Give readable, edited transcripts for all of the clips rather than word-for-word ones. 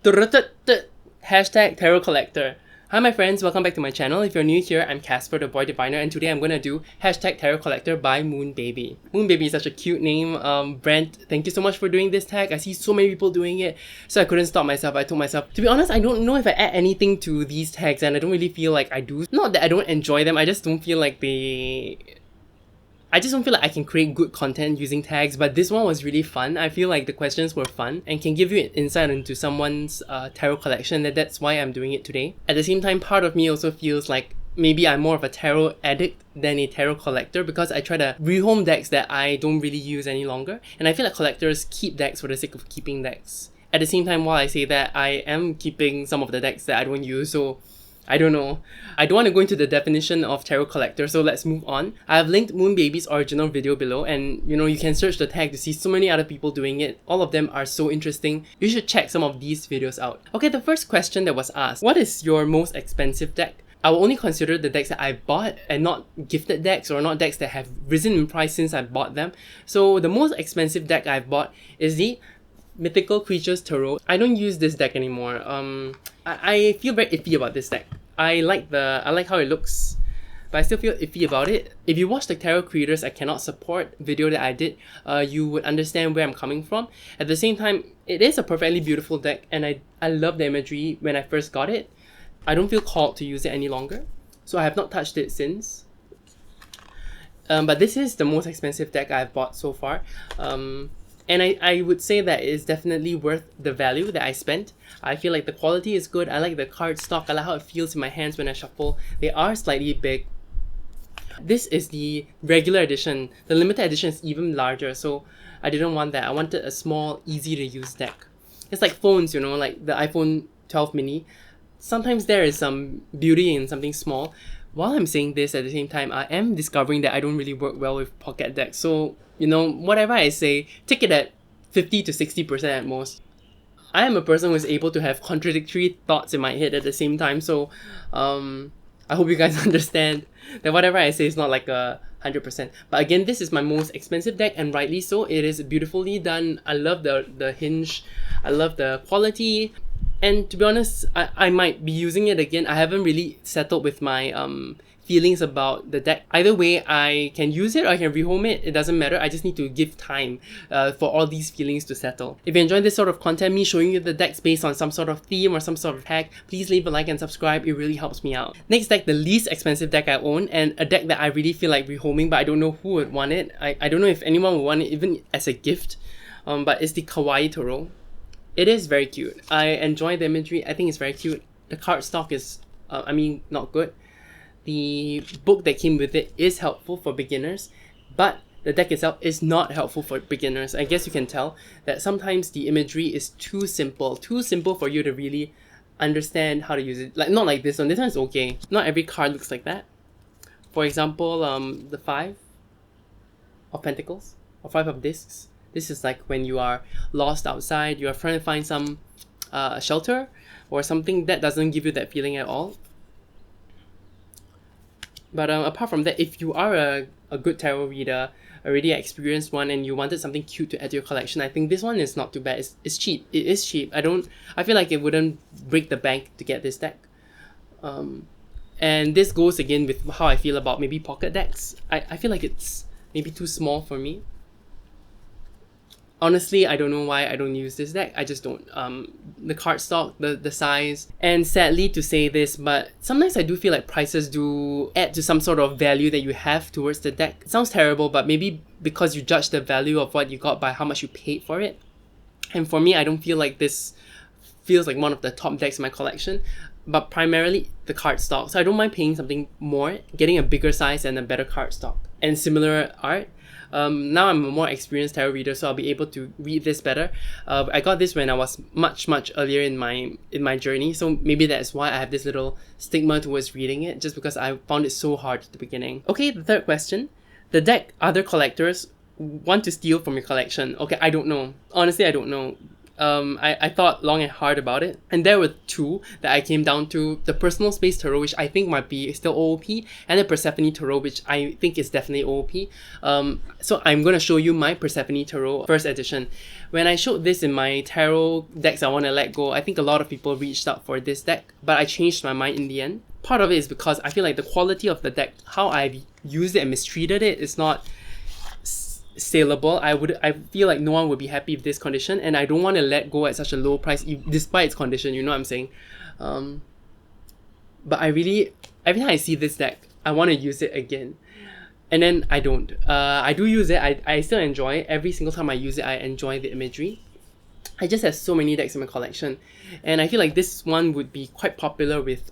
Hashtag Tarot Collector. Hi my friends, welcome back to my channel. If you're new here, I'm Casper the Boy Diviner, and today I'm gonna do hashtag Tarot Collector by Moon Baby. Moon Baby is such a cute name. Brent, thank you so much for doing this tag. I see so many people doing it, so I couldn't stop myself. I told myself, to be honest, I don't know if I add anything to these tags, and I don't really feel like I do. Not that I don't enjoy them, I just don't feel like I I can create good content using tags, but this one was really fun. I feel like the questions were fun and can give you an insight into someone's tarot collection, and that's why I'm doing it today. At the same time, part of me also feels like maybe I'm more of a tarot addict than a tarot collector, because I try to rehome decks that I don't really use any longer, and I feel like collectors keep decks for the sake of keeping decks. At the same time, while I say that, I am keeping some of the decks that I don't use, so I don't know. I don't want to go into the definition of tarot collector, so let's move on. I have linked Moon Baby's original video below, and you can search the tag to see so many other people doing it. All of them are so interesting. You should check some of these videos out. Okay, the first question that was asked: what is your most expensive deck? I will only consider the decks that I bought and not gifted decks, or not decks that have risen in price since I bought them. So the most expensive deck I've bought is the Mythical Creatures Tarot. I don't use this deck anymore. I feel very iffy about this deck. I like how it looks, but I still feel iffy about it. If you watch the Tarot Creators I Cannot Support video that I did, you would understand where I'm coming from. At the same time, it is a perfectly beautiful deck, and I love the imagery when I first got it. I don't feel called to use it any longer, so I have not touched it since. But this is the most expensive deck I've bought so far. And I would say that it is definitely worth the value that I spent. I feel like the quality is good. I like the card stock. I like how it feels in my hands when I shuffle. They are slightly big. This is the regular edition. The limited edition is even larger, so I didn't want that. I wanted a small, easy to use deck. It's like phones, like the iPhone 12 mini. Sometimes there is some beauty in something small. While I'm saying this, at the same time, I am discovering that I don't really work well with pocket decks. So, whatever I say, take it at 50 to 60% at most. I am a person who is able to have contradictory thoughts in my head at the same time. So, I hope you guys understand that whatever I say is not like 100%. But again, this is my most expensive deck, and rightly so. It is beautifully done. I love the hinge. I love the quality. And to be honest, I might be using it again. I haven't really settled with my feelings about the deck. Either way, I can use it or I can rehome it. It doesn't matter. I just need to give time for all these feelings to settle. If you enjoy this sort of content, me showing you the decks based on some sort of theme or some sort of tag, please leave a like and subscribe. It really helps me out. Next deck, the least expensive deck I own, and a deck that I really feel like rehoming, but I don't know who would want it. I don't know if anyone would want it even as a gift. But it's the Kawaii Tarot. It is very cute. I enjoy the imagery. I think it's very cute. The card stock is, not good. The book that came with it is helpful for beginners, but the deck itself is not helpful for beginners. I guess you can tell that sometimes the imagery is too simple for you to really understand how to use it. Like, not like this one. This one is okay. Not every card looks like that. For example, the 5 of Pentacles, or 5 of Discs. This is like when you are lost outside, you are trying to find some shelter or something that doesn't give you that feeling at all. But apart from that, if you are a good tarot reader, already experienced one, and you wanted something cute to add to your collection, I think this one is not too bad. It's cheap. It is cheap. I feel like it wouldn't break the bank to get this deck. And this goes again with how I feel about maybe pocket decks. I feel like it's maybe too small for me. Honestly, I don't know why I don't use this deck. I just don't. The cardstock, the size, and sadly to say this, but sometimes I do feel like prices do add to some sort of value that you have towards the deck. It sounds terrible, but maybe because you judge the value of what you got by how much you paid for it. And for me, I don't feel like this feels like one of the top decks in my collection, but primarily the cardstock. So I don't mind paying something more, getting a bigger size and a better cardstock. And similar art. Now I'm a more experienced tarot reader, so I'll be able to read this better. I got this when I was much earlier in my journey, so maybe that's why I have this little stigma towards reading it, just because I found it so hard at the beginning. Okay, the third question. The deck other collectors want to steal from your collection. Okay, I don't know. Honestly, I don't know. I thought long and hard about it, and there were two that I came down to: the Personal Space Tarot, which I think might be still OOP, and the Persephone Tarot, which I think is definitely OOP. So I'm going to show you my Persephone Tarot first edition. When I showed this in my tarot decks I want to let go, I think a lot of people reached out for this deck, but I changed my mind in the end. Part of it is because I feel like the quality of the deck, how I've used it and mistreated it, is not saleable. I feel like no one would be happy with this condition, and I don't want to let go at such a low price despite its condition, you know what I'm saying? But I really, every time I see this deck, I want to use it again, and then I don't. I do use it. I still enjoy it. Every single time I use it, I enjoy the imagery. I just have so many decks in my collection, and I feel like this one would be quite popular with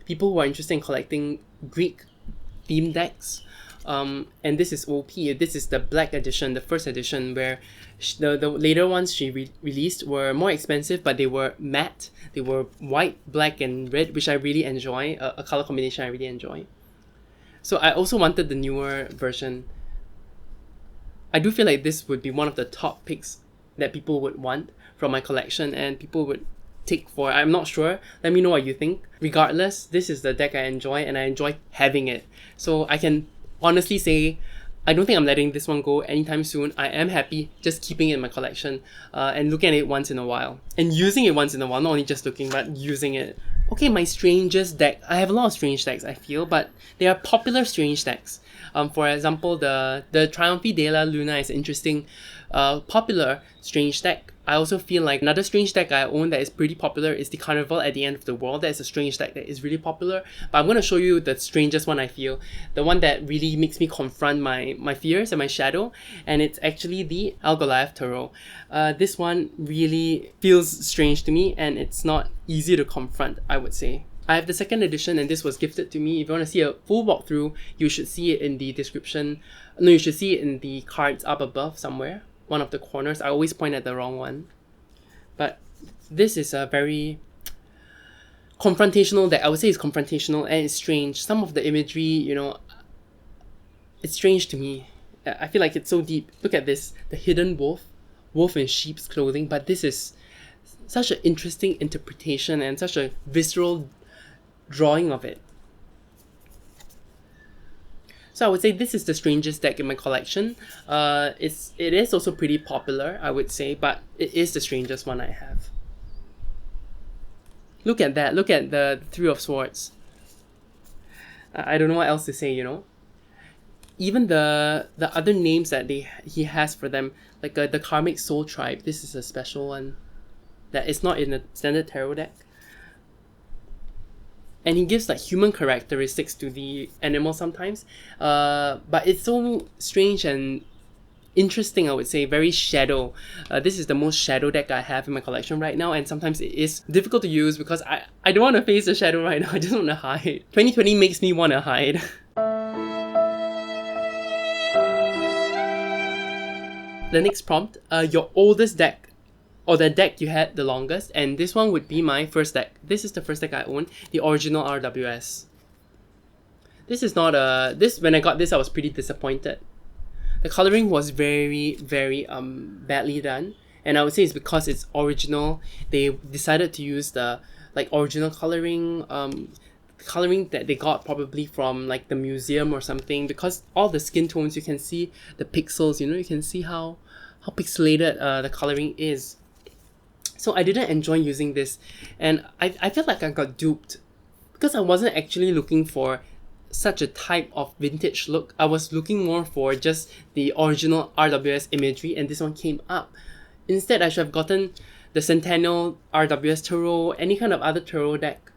people who are interested in collecting Greek theme decks. And this is OP. This is the black edition, the first edition, where the later ones she released were more expensive, but they were matte. They were white, black, and red, which I really enjoy, a color combination I really enjoy. So I also wanted the newer version. I do feel like this would be one of the top picks that people would want from my collection, and people would take for. I'm not sure. Let me know what you think. Regardless, this is the deck I enjoy, and I enjoy having it. So I can honestly say, I don't think I'm letting this one go anytime soon. I am happy just keeping it in my collection and looking at it once in a while. And using it once in a while, not only just looking, but using it. Okay, my strangest deck. I have a lot of strange decks, I feel, but they are popular strange decks. For example, the Triumphi de la Luna is interesting, popular strange deck. I also feel like another strange deck I own that is pretty popular is the Carnival at the End of the World. That is a strange deck that is really popular. But I'm going to show you the strangest one I feel. The one that really makes me confront my fears and my shadow. And it's actually the Algoliath Tarot. This one really feels strange to me, and it's not easy to confront, I would say. I have the second edition, and this was gifted to me. If you want to see a full walkthrough, you should see it in the description. No, you should see it in the cards up above somewhere. One of the corners. I always point at the wrong one. But this is a very confrontational deck. I would say it's confrontational, and it's strange. Some of the imagery, you know, it's strange to me. I feel like it's so deep. Look at this. The hidden wolf in sheep's clothing. But this is such an interesting interpretation and such a visceral drawing of it. So I would say this is the strangest deck in my collection. It is also pretty popular, I would say, but it is the strangest one I have. Look at that. Look at the Three of Swords. I don't know what else to say, you know. Even the other names that he has for them, like the Karmic Soul Tribe. This is a special one that is not in the standard tarot deck. And he gives like human characteristics to the animal sometimes. But it's so strange and interesting, I would say. Very shadow. This is the most shadow deck I have in my collection right now. And sometimes it is difficult to use because I don't want to face the shadow right now. I just want to hide. 2020 makes me want to hide. The next prompt. Your oldest deck, or the deck you had the longest, and this one would be my first deck. This is the first deck I own, the original RWS. This is not when I got this, I was pretty disappointed. The coloring was very, very badly done, and I would say it's because it's original. They decided to use the original coloring, coloring that they got probably from like the museum or something, because all the skin tones, you can see the pixels, you know, you can see how pixelated the coloring is. So I didn't enjoy using this, and I felt like I got duped because I wasn't actually looking for such a type of vintage look. I was looking more for just the original RWS imagery, and this one came up. Instead, I should have gotten the Centennial RWS Tarot, any kind of other tarot deck.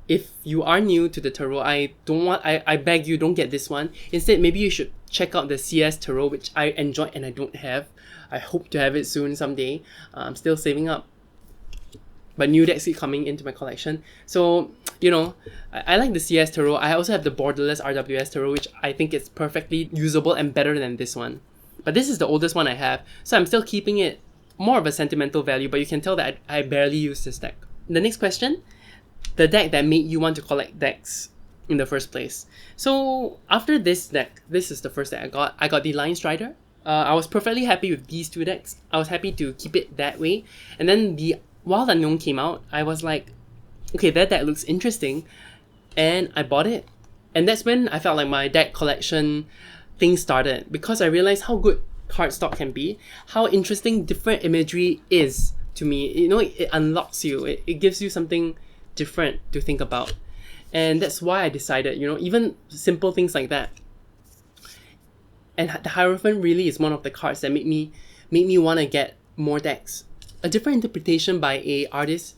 If you are new to the tarot, I beg you, don't get this one. Instead, maybe you should check out the CS Tarot, which I enjoy and I don't have. I hope to have it soon someday. I'm still saving up. But new decks keep coming into my collection. So, you know, I like the CS Tarot. I also have the Borderless RWS Tarot, which I think is perfectly usable and better than this one. But this is the oldest one I have, so I'm still keeping it more of a sentimental value, but you can tell that I barely use this deck. The next question, the deck that made you want to collect decks in the first place. So after this deck, this is the first deck I got. I got the Lion Strider. I was perfectly happy with these two decks. I was happy to keep it that way. And then the Wild Unknown came out. I was like, okay, that deck looks interesting. And I bought it. And that's when I felt like my deck collection thing started. Because I realized how good cardstock can be. How interesting different imagery is to me. You know, it unlocks you. It gives you something different to think about. And that's why I decided, you know, even simple things like that. And the Hierophant really is one of the cards that made me want to get more decks. A different interpretation by a artist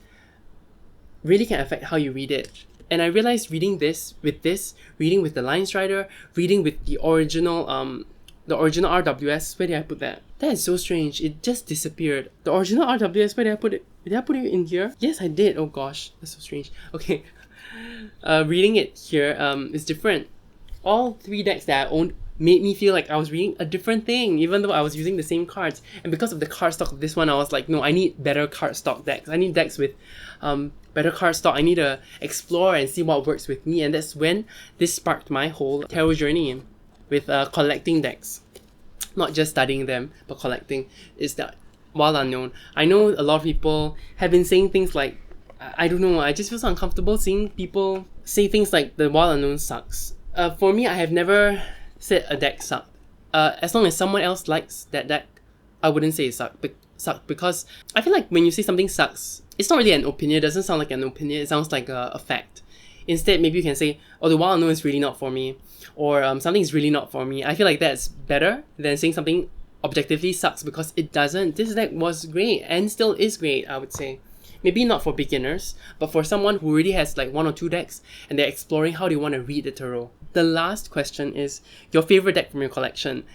really can affect how you read it. And I realized reading reading with the Line Strider, reading with the original RWS, where did I put that? That is so strange. It just disappeared. The original RWS, where did I put it? Did I put it in here? Yes, I did. Oh gosh, that's so strange. Okay. Reading it here is different. All three decks that I owned made me feel like I was reading a different thing, even though I was using the same cards. And because of the cardstock of this one, I was like, no, I need better cardstock decks. I need decks with better cardstock. I need to explore and see what works with me. And that's when this sparked my whole tarot journey with collecting decks. Not just studying them, but collecting. Is that Wild Unknown. I know a lot of people have been saying things like, I don't know, I just feel so uncomfortable seeing people say things like the Wild Unknown sucks. For me, I have never said a deck sucked. As long as someone else likes that deck, I wouldn't say it sucked because I feel like when you say something sucks, it's not really an opinion. It doesn't sound like an opinion. It sounds like a fact. Instead, maybe you can say, oh, the Wild Unknown is really not for me, or something is really not for me. I feel like that's better than saying something objectively sucks, because it doesn't. This deck was great and still is great, I would say. Maybe not for beginners, but for someone who already has like 1 or 2 decks and they're exploring how they want to read the tarot. The last question is your favorite deck from your collection.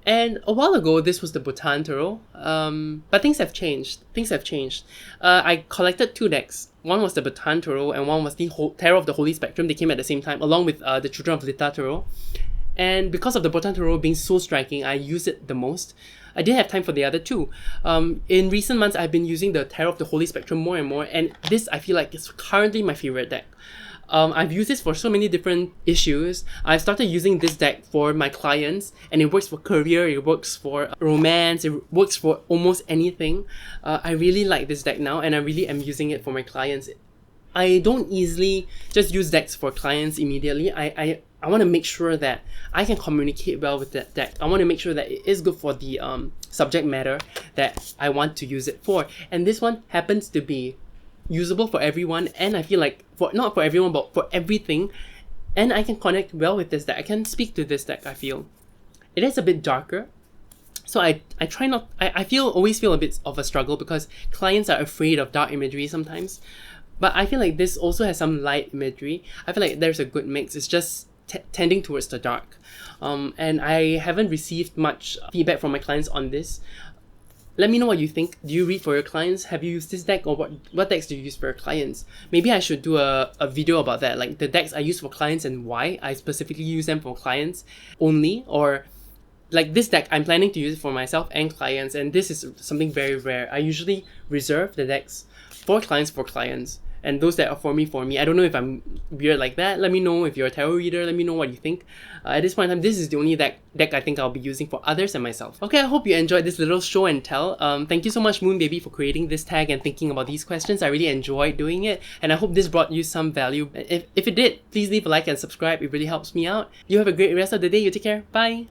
And a while ago, this was the Bhutan Tarot, but things have changed. I collected 2 decks. One was the Bhutan Tarot and one was the Tarot of the Holy Spectrum. They came at the same time, along with the Children of Lita Tarot. And because of the Bhutan Tarot being so striking, I use it the most. I didn't have time for the other 2. In recent months, I've been using the Tarot of the Holy Spectrum more and more, and this I feel like is currently my favorite deck. I've used this for so many different issues. I've started using this deck for my clients, and it works for career, it works for romance, it works for almost anything. I really like this deck now, and I really am using it for my clients. I don't easily just use decks for clients immediately. I want to make sure that I can communicate well with that deck. I want to make sure that it is good for the subject matter that I want to use it for. And this one happens to be usable for everyone, and I feel like not for everyone, but for everything. And I can connect well with this deck. I can speak to this deck, I feel. It is a bit darker. So I try not... I always feel a bit of a struggle because clients are afraid of dark imagery sometimes. But I feel like this also has some light imagery. I feel like there's a good mix. It's just tending towards the dark. And I haven't received much feedback from my clients on this. Let me know what you think. Do you read for your clients? Have you used this deck, or what decks do you use for your clients? Maybe I should do a video about that, like the decks I use for clients and why I specifically use them for clients only, or like this deck I'm planning to use it for myself and clients, and this is something very rare. I usually reserve the decks for clients, and those that are for me. I don't know if I'm weird like that. Let me know if you're a tarot reader. Let me know what you think. At this point in time, this is the only deck I think I'll be using for others and myself. Okay, I hope you enjoyed this little show and tell. Thank you so much, Moon Baby, for creating this tag and thinking about these questions. I really enjoyed doing it, and I hope this brought you some value. If it did, please leave a like and subscribe. It really helps me out. You have a great rest of the day. You take care. Bye!